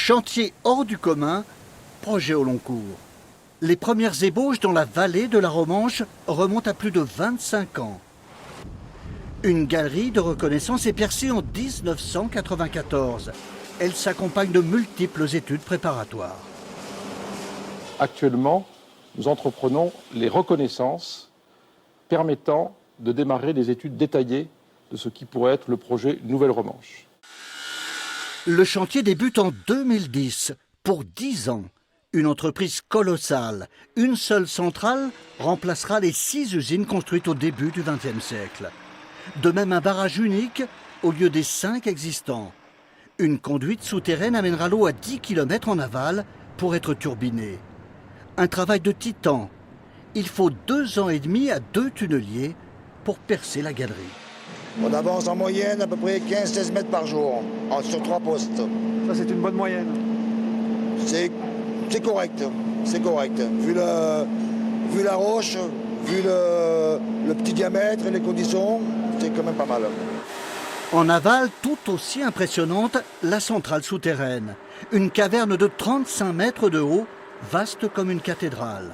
Chantier hors du commun, projet au long cours. Les premières ébauches dans la vallée de la Romanche remontent à plus de 25 ans. Une galerie de reconnaissance est percée en 1994. Elle s'accompagne de multiples études préparatoires. Actuellement, nous entreprenons les reconnaissances permettant de démarrer des études détaillées de ce qui pourrait être le projet Nouvelle Romanche. Le chantier débute en 2010, pour 10 ans. Une entreprise colossale. Une seule centrale remplacera les 6 usines construites au début du XXe siècle. De même, un barrage unique au lieu des 5 existants. Une conduite souterraine amènera l'eau à 10 km en aval pour être turbinée. Un travail de titan. Il faut 2 ans et demi à 2 tunneliers pour percer la galerie. On avance en moyenne à peu près 15-16 mètres par jour, sur 3 postes. Ça, c'est une bonne moyenne. C'est correct, c'est correct. Vu la roche, vu le petit diamètre et les conditions, c'est quand même pas mal. En aval, tout aussi impressionnante, la centrale souterraine. Une caverne de 35 mètres de haut, vaste comme une cathédrale.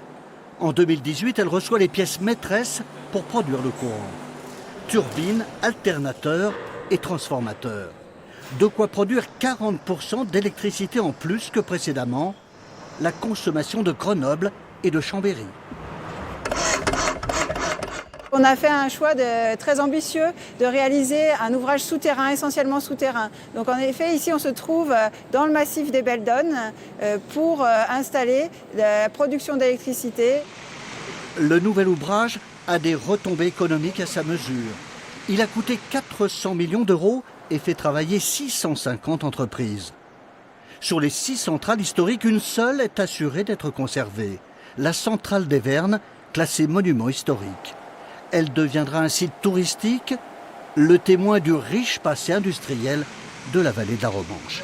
En 2018, elle reçoit les pièces maîtresses pour produire le courant. Turbines, alternateurs et transformateurs. De quoi produire 40% d'électricité en plus que précédemment, la consommation de Grenoble et de Chambéry. On a fait un choix très ambitieux de réaliser un ouvrage souterrain, essentiellement souterrain. Donc en effet, ici on se trouve dans le massif des Belledonnes pour installer la production d'électricité. Le nouvel ouvrage a des retombées économiques à sa mesure. Il a coûté 400 millions d'euros et fait travailler 650 entreprises. Sur les 6 centrales historiques, une seule est assurée d'être conservée. La centrale des Vernes, classée monument historique. Elle deviendra un site touristique, le témoin du riche passé industriel de la vallée de la Romanche.